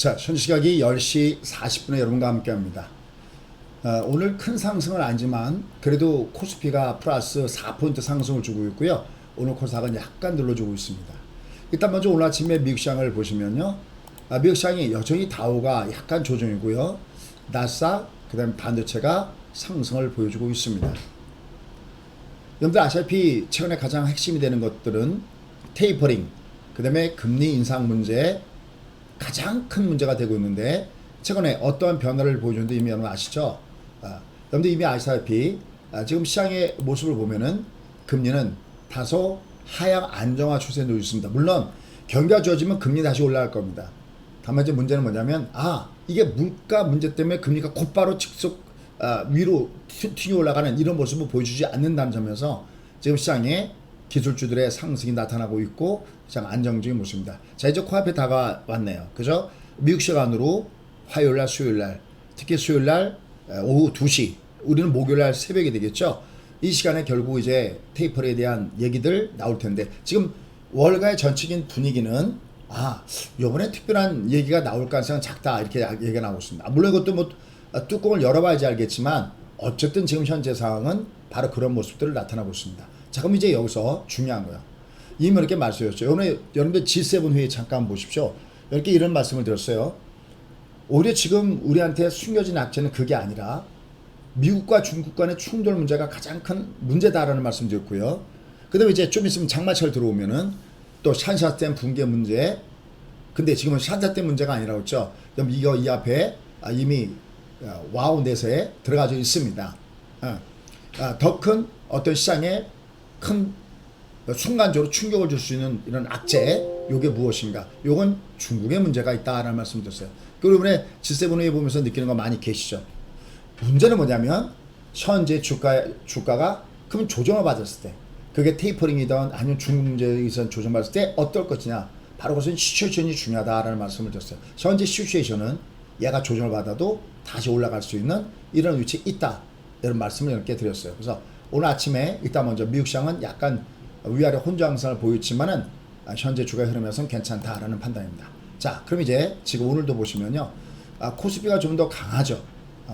자, 현재 시각이 10시 40분에 여러분과 함께 합니다. 오늘 큰 상승은 아니지만 그래도 코스피가 플러스 4포인트 상승을 주고 있고요. 오늘 코스닥은 약간 눌러주고 있습니다. 일단 먼저 오늘 아침에 미국 시장을 보시면요. 미국 시장이 여전히 다우가 약간 조정이고요. 나스닥, 그 다음에 반도체가 상승을 보여주고 있습니다. 여러분들 아시다시피 최근에 가장 핵심이 되는 것들은 테이퍼링, 그 다음에 금리 인상 문제, 가장 큰 문제가 되고 있는데 최근에 어떠한 변화를 보여주는데 이미 여러분 아시죠? 여러분들 이미 아시다시피 지금 시장의 모습을 보면은 금리는 다소 하향 안정화 추세에 놓여 있습니다. 물론 경기가 좋아지면 금리 다시 올라갈 겁니다. 다만 이제 문제는 뭐냐면 이게 물가 문제 때문에 금리가 곧바로 직속 위로 튀어 올라가는 이런 모습을 보여주지 않는다는 점에서 지금 시장에 기술주들의 상승이 나타나고 있고 시장 안정적인 모습입니다. 자, 이제 코앞에 다가왔네요. 그죠? 미국 시간으로 화요일날, 수요일날, 특히 수요일날 오후 2시, 우리는 목요일날 새벽이 되겠죠. 이 시간에 결국 이제 테이퍼에 대한 얘기들 나올 텐데 지금 월가의 전체적인 분위기는 이번에 특별한 얘기가 나올 가능성은 작다 이렇게 얘기가 나오고 있습니다. 물론 이것도 뭐 뚜껑을 열어봐야지 알겠지만 어쨌든 지금 현재 상황은 바로 그런 모습들을 나타나고 있습니다. 자, 그럼 이제 여기서 중요한 거야. 이미 이렇게 말씀드렸죠. 오늘 여러분들 G7 회의 잠깐 보십시오. 이렇게 이런 말씀을 드렸어요. 오히려 지금 우리한테 숨겨진 악재는 그게 아니라 미국과 중국 간의 충돌 문제가 가장 큰 문제다라는 말씀 드렸고요. 그 다음에 이제 좀 있으면 장마철 들어오면은 또 샨샤댐 붕괴 문제. 근데 지금은 샨샤댐 문제가 아니라고 했죠. 그럼 이거 이 앞에 이미 와우 내세에 들어가져 있습니다. 더 큰 어떤 시장에 큰 순간적으로 충격을 줄 수 있는 이런 악재, 요게 무엇인가? 요건 중국의 문제가 있다라는 말씀을 드렸어요. 그리고 이번에 G7회 보면서 느끼는 거 많이 계시죠? 문제는 뭐냐면 현재 주가가 그러면 조정을 받았을 때 그게 테이퍼링이든 아니면 중국 문제에 있어서 조정받았을 때 어떨 것이냐? 바로 그것은 시츄에이션이 중요하다라는 말씀을 드렸어요. 현재 시츄에이션은 얘가 조정을 받아도 다시 올라갈 수 있는 이런 위치에 있다. 이런 말씀을 이렇게 드렸어요. 그래서 오늘 아침에 일단 먼저 미국 시장은 약간 위아래 혼조항상을 보였지만은 현재 주가 흐름에서는 괜찮다라는 판단입니다. 자, 그럼 이제 지금 오늘도 보시면요. 코스피가 좀 더 강하죠.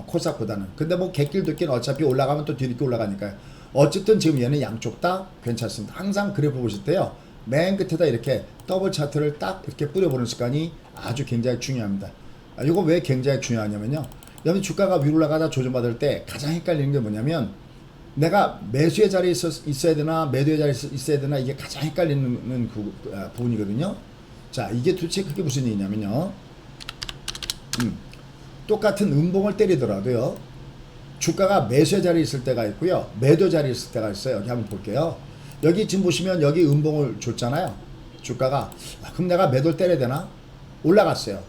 코스닥보다는. 근데 뭐 객길도끼는 어차피 올라가면 또 뒤늦게 올라가니까요. 어쨌든 지금 얘는 양쪽 다 괜찮습니다. 항상 그래프 보실 때요. 맨 끝에다 이렇게 더블 차트를 딱 이렇게 뿌려보는 습관이 아주 굉장히 중요합니다. 이거 왜 굉장히 중요하냐면요. 여러분 주가가 위로 올라가다 조정받을 때 가장 헷갈리는 게 뭐냐면 내가 매수의 자리에 있어야 되나 매도의 자리에 있어야 되나 이게 가장 헷갈리는 부분이거든요. 자, 이게 도대체 그게 무슨 얘기냐면요. 똑같은 음봉을 때리더라도요. 주가가 매수의 자리에 있을 때가 있고요. 매도 자리에 있을 때가 있어요. 여기 한번 볼게요. 여기 지금 보시면 여기 음봉을 줬잖아요. 주가가. 그럼 내가 매도를 때려야 되나? 올라갔어요.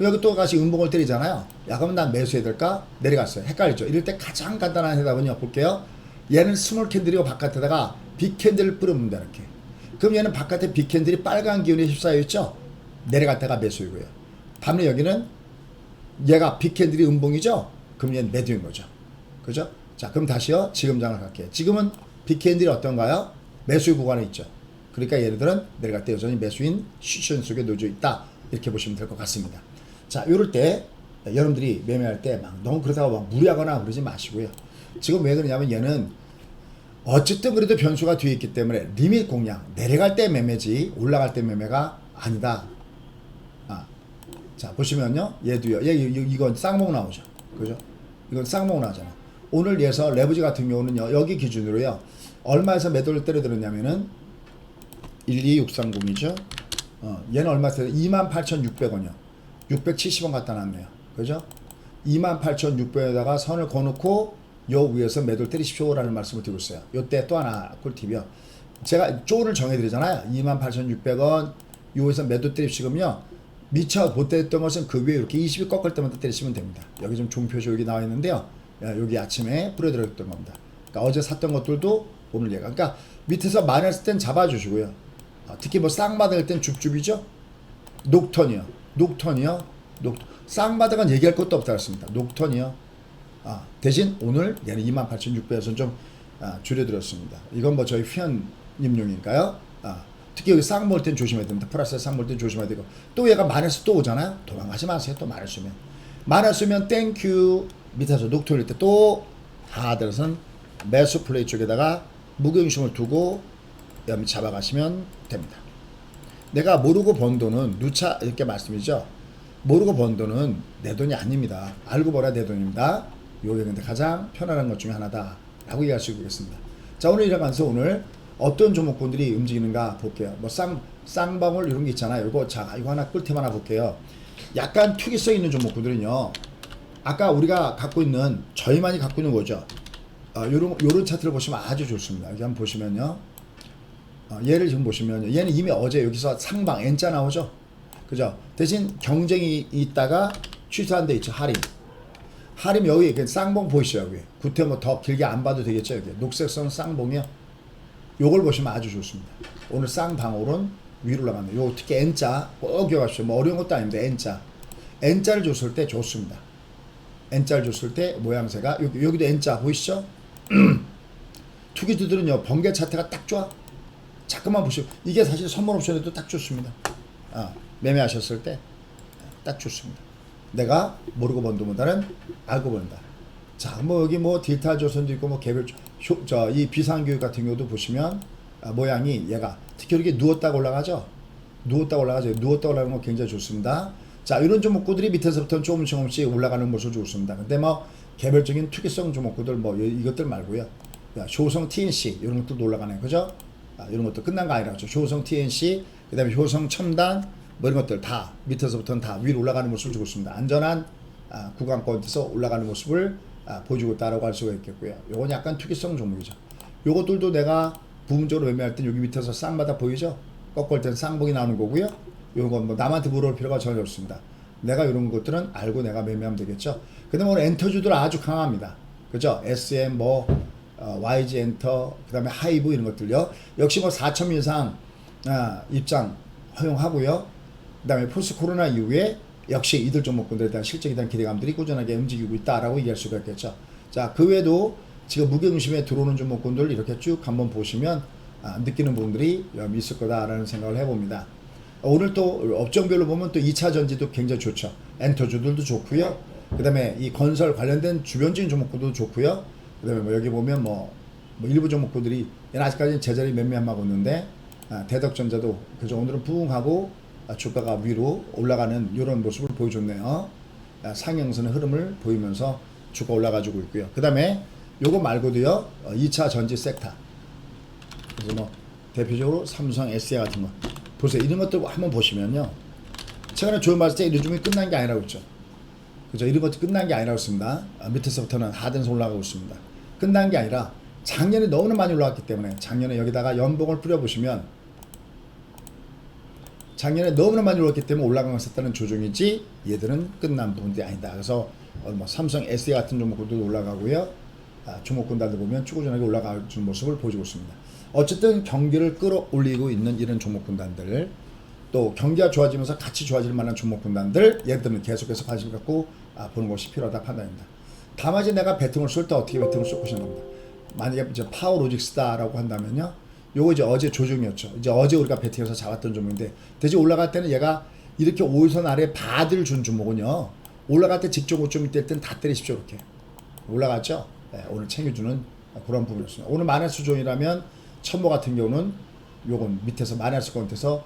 여기 또 다시 음봉을 때리잖아요. 그러면 난 매수해야 될까? 내려갔어요. 헷갈리죠? 이럴 때 가장 간단한 해답은요. 볼게요. 얘는 스몰 캔들이고 바깥에다가 빅 캔들을 뿌려본다 이렇게. 그럼 얘는 바깥에 빅 캔들이 빨간 기운에 휩싸여 있죠. 내려갔다가 매수이고요. 반면 여기는 얘가 빅 캔들이 음봉이죠. 그럼 얘는 매도인 거죠. 그죠? 자, 그럼 다시요. 지금 장을 갈게요. 지금은 빅 캔들이 어떤가요? 매수의 구간에 있죠. 그러니까 얘네들은 내려갈 때 여전히 매수인 시션 속에 놓여 있다. 이렇게 보시면 될 것 같습니다. 자, 이럴 때 여러분들이 매매할 때 막 너무 그러다가 막 무리하거나 그러지 마시고요. 지금 왜 그러냐면 얘는 어쨌든 그래도 변수가 뒤에 있기 때문에 리밋 공략, 내려갈 때 매매지 올라갈 때 매매가 아니다. 자, 보시면요. 얘도요. 이건 쌍봉 나오죠. 그죠? 이건 쌍봉 나오잖아. 오늘 예서 레버지 같은 경우는요. 여기 기준으로요. 얼마에서 매도를 때려들었냐면은 12630이죠. 얘는 얼마에서 28,600원이요. 670원 갖다 놨네요. 그죠? 28,600원에다가 선을 거놓고 요 위에서 매도를 때리십시오라는 말씀을 드리고 있어요. 요때 또 하나 꿀팁이요. 제가 쪼를 정해드리잖아요. 28,600원 요에서 매도 때리시면요. 미처 못 때렸던 것은 그 위에 이렇게 20이 꺾을 때마다 때리시면 됩니다. 여기 좀 종표시 여기 나와 있는데요. 여기 아침에 뿌려드렸던 겁니다. 그러니까 어제 샀던 것들도 오늘 얘가. 그러니까 밑에서 많이 했을 땐 잡아주시고요. 특히 뭐 쌍바닥일 땐 줍줍이죠. 녹턴이요. 쌍바닥은 얘기할 것도 없다 그랬습니다. 녹턴이요. 대신 오늘 얘는 28,600에서 좀 줄여드렸습니다. 이건 뭐 저희 회원님용이니까요. 특히 여기 쌍볼 땐 조심해야 됩니다. 플러스 쌍볼 땐 조심해야 되고 또 얘가 마이너스 또 오잖아요. 도망가지 마세요. 또 마이너스면 땡큐 밑에서 녹 돌릴 때 또 하단에서는 매수 플레이 쪽에다가 무게중심을 두고 여기 잡아가시면 됩니다. 내가 모르고 번 돈은 누차 이렇게 말씀이죠. 모르고 번 돈은 내 돈이 아닙니다. 알고 벌어야 내 돈입니다. 요게 근데 가장 편안한 것 중에 하나다 라고 얘기할 수 있겠습니다. 자, 오늘 이래가면서 오늘 어떤 종목군들이 움직이는가 볼게요. 뭐 쌍방울 이런 게 있잖아요. 이거 하나 꿀템 하나 볼게요. 약간 투기성 있는 종목군들은요, 아까 우리가 갖고 있는, 저희만이 갖고 있는 거죠. 요런 차트를 보시면 아주 좋습니다. 여기 한번 보시면요. 얘를 지금 보시면요. 얘는 이미 어제 여기서 상방 N자 나오죠. 그죠? 대신 경쟁이 있다가 취소한 데 있죠. 하림 여기 쌍봉 보이시죠? 여기 구태 뭐 더 길게 안 봐도 되겠죠. 여기 녹색선 쌍봉이요. 요걸 보시면 아주 좋습니다. 오늘 쌍방울은 위로 올라갑니다. 요 특히 N자 꼭 기억하십시오. 뭐 어려운 것도 아닙니다. N자를 줬을 때 좋습니다. N자를 줬을 때 모양새가 여기도 N자 보이시죠? 투기들은요 번개 차트가 딱 좋아. 잠깐만 보시고 이게 사실 선물 옵션에도 딱 좋습니다. 매매하셨을 때 딱 좋습니다. 내가 모르고 번 돈보다는 알고 번다. 자, 뭐 여기 뭐 딜타 조선도 있고 뭐 개별 이 비상교육 같은 경우도 보시면 모양이 얘가 특히 이렇게 누웠다가 올라가죠. 누웠다 올라가는 거 굉장히 좋습니다. 자, 이런 종목구들이 밑에서부터는 조금씩 올라가는 모습 좋습니다. 근데 뭐 개별적인 투기성 종목구들 뭐 이것들 말고요. 효성 TNC 이런 것도 올라가네요. 그죠? 이런 것도 끝난 거 아니라죠. 효성 TNC, 그 다음에 효성 첨단, 뭐 이런 것들 다 밑에서부터는 다 위로 올라가는 모습을 주고 있습니다. 안전한 구간권에서 올라가는 모습을 보여주고 있다라고 할 수가 있겠고요. 요건 약간 투기성 종목이죠. 요것들도 내가 부분적으로 매매할 때 여기 밑에서 쌍바닥 보이죠? 꺾을 땐 쌍봉이 나오는 거고요. 요건 뭐 남한테 물어볼 필요가 전혀 없습니다. 내가 이런 것들은 알고 내가 매매하면 되겠죠. 그 다음에 오늘 엔터주들 아주 강합니다. 그죠? SM 뭐 YG 엔터, 그 다음에 하이브 이런 것들요. 역시 뭐 4천 이상 입장 허용하고요. 그 다음에 포스트 코로나 이후에 역시 이들 종목군들에 대한 실적에 대한 기대감들이 꾸준하게 움직이고 있다라고 얘기할 수가 있겠죠. 자, 그 외에도 지금 무게중심에 들어오는 종목군들 이렇게 쭉 한번 보시면 느끼는 부분들이 있을 거다라는 생각을 해봅니다. 오늘 또 업종별로 보면 또 2차 전지도 굉장히 좋죠. 엔터주들도 좋고요. 그 다음에 이 건설 관련된 주변적인 종목군도 좋고요. 그 다음에 뭐 여기 보면 뭐 일부 종목군들이 아직까지는 제자리 매매하고 있는데 대덕전자도 그죠. 오늘은 부응하고 주가가 위로 올라가는 이런 모습을 보여줬네요. 상향선의 흐름을 보이면서 주가 올라가지고 있고요. 그 다음에 요거 말고도요 2차 전지 섹터, 그래서 뭐 대표적으로 삼성 SDI 같은 거 보세요. 이런 것들 한번 보시면요, 최근에 조회 봤을 때 이런 종목이 끝난 게 아니라고 했죠. 그죠? 이런 것도 끝난 게 아니라고 했습니다. 밑에서부터는 하단에서 올라가고 있습니다. 끝난 게 아니라 작년에 너무나 많이 올라왔기 때문에 작년에 여기다가 연봉을 뿌려보시면 작년에 너무나 많이 올랐기 때문에 올라간 것 같다는 조정이지 얘들은 끝난 부분들이 아니다. 그래서 뭐 삼성 SDI 같은 종목들도 올라가고요. 종목군단들 보면 꾸준하게 올라가는 모습을 보여주고 있습니다. 어쨌든 경기를 끌어올리고 있는 이런 종목군단들, 또 경기가 좋아지면서 같이 좋아질 만한 종목군단들, 얘들은 계속해서 관심 갖고 보는 것이 필요하다 판단입니다. 다만 이제 내가 배팅을 쏠 때 어떻게 배팅을 쏠 것인가 합니다. 만약에 이제 파워로직스다라고 한다면요, 요거 이제 어제 조정이었죠. 이제 어제 우리가 배팅해서 잡았던 종목인데, 대신 올라갈 때는 얘가 이렇게 5일선 아래 바디를 준 종목은요, 올라갈 때 직접 5.2 될 땐 다 때리십시오. 이렇게 올라갔죠. 네, 오늘 챙겨주는 그런 부분이었습니다. 오늘 마이너스 존이라면 첨보 같은 경우는 요건 밑에서 마이너스 건에서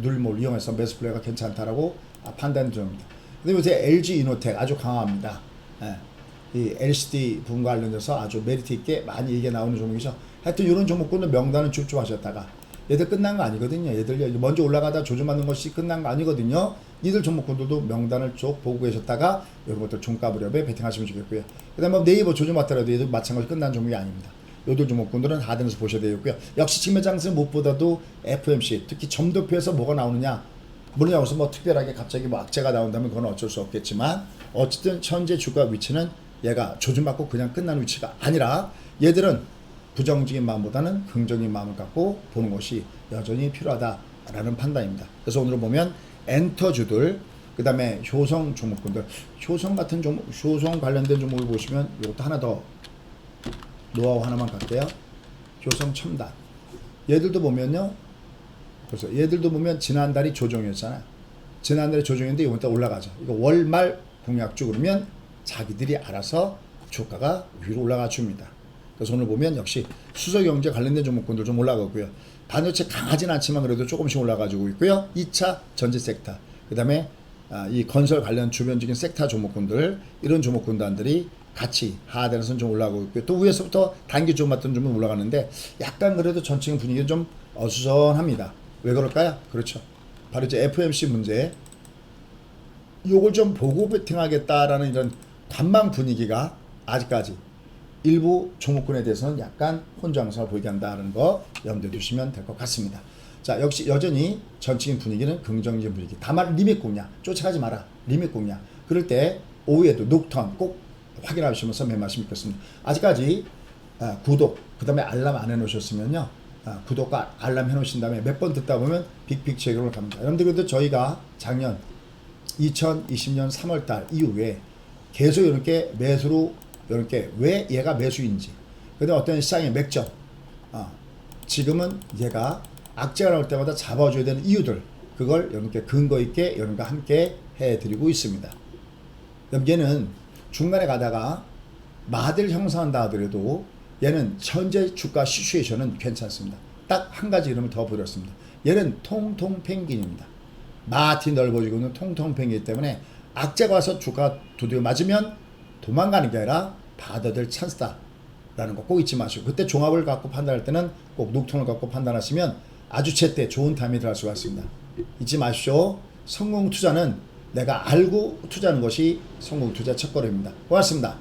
눌림목을 이용해서 매수 플레이가 괜찮다라고 판단 중입니다. 근데 요새 LG 이노텍 아주 강합니다. 네. 이 LCD 부분과 관련돼서 아주 메리트 있게 많이 얘기가 나오는 종목이죠. 하여튼 이런 종목군은 명단은 쭉쭉 하셨다가 얘들 끝난 거 아니거든요. 얘들 먼저 올라가다 조정받는 것이 끝난 거 아니거든요. 이들 종목군들도 명단을 쭉 보고 계셨다가 이런 것들 종가 무렵에 베팅하시면 좋겠고요. 그 다음에 뭐 네이버 조정받더라도 얘들 마찬가지 끝난 종목이 아닙니다. 요들 종목군들은 하단에서 보셔야 되겠고요. 역시 직매 장세 무엇보다도 FMC, 특히 점도표에서 뭐가 나오느냐, 물론 여기서 뭐 특별하게 갑자기 뭐 악재가 나온다면 그건 어쩔 수 없겠지만, 어쨌든 현재 주가 위치는 얘가 조준받고 그냥 끝나는 위치가 아니라 얘들은 부정적인 마음보다는 긍정적인 마음을 갖고 보는 것이 여전히 필요하다라는 판단입니다. 그래서 오늘 보면 엔터주들, 그 다음에 효성 종목군들, 효성 같은 종목, 효성 관련된 종목을 보시면 이것도 하나 더 노하우 하나만 갈게요. 효성 첨단, 얘들도 보면요 그래서 얘들도 보면 지난달이 조정이었잖아요. 지난달에 조정인데 이번 달 올라가죠. 이거 월말 공약주 그러면 자기들이 알아서 주가가 위로 올라가 줍니다. 그래서 오늘 보면 역시 수소경제 관련된 종목군들 좀 올라가고요. 반도체 강하진 않지만 그래도 조금씩 올라가지고 있고요. 2차 전지 섹터, 그 다음에 이 건설 관련 주변적인 섹터 종목군들, 이런 종목군단들이 같이 하단에서는 좀 올라가고 있고요. 또 위에서부터 단기 조금만 좀 올라가는데 약간 그래도 전체 분위기는 좀 어수선합니다. 왜 그럴까요? 그렇죠. 바로 이제 FMC 문제, 요걸 좀 보고 베팅하겠다라는 이런 관망 분위기가 아직까지 일부 종목군에 대해서는 약간 혼장성을 보이게 한다는 거 염두에 두시면 될 것 같습니다. 자, 역시 여전히 전체적인 분위기는 긍정적인 분위기. 다만 리밋 공략 쫓아가지 마라. 리밋 공략. 그럴 때 오후에도 녹턴 꼭 확인하시면서 매 말씀 드리겠습니다. 아직까지 구독, 그 다음에 알람 안 해놓으셨으면요, 구독과 알람 해놓으신 다음에 몇 번 듣다 보면 빅픽처로 갑니다. 여러분들 그래도 저희가 작년 2020년 3월달 이후에 계속 이렇게 매수로 이렇게 왜 얘가 매수인지, 그다음 어떤 시장의 맥점, 지금은 얘가 악재가 나올 때마다 잡아줘야 되는 이유들, 그걸 여러분께 근거 있게 여러분과 함께 해드리고 있습니다. 얘는 중간에 가다가 마들 형성한다 하더라도 얘는 현재 주가 시츄에이션은 괜찮습니다. 딱 한 가지 이름을 더 부렸습니다. 얘는 통통 펭귄입니다. 마티 넓어지고 있는 통통 펭귄이기 때문에 악재가 와서 주가 두드려 맞으면 도망가는 게 아니라 받아들 찬스다라는 거 꼭 잊지 마시고, 그때 종합을 갖고 판단할 때는 꼭 녹통을 갖고 판단하시면 아주 제때 좋은 타임이 들어갈 수가 있습니다. 잊지 마십시오. 성공 투자는 내가 알고 투자하는 것이 성공 투자 첫걸음입니다. 고맙습니다.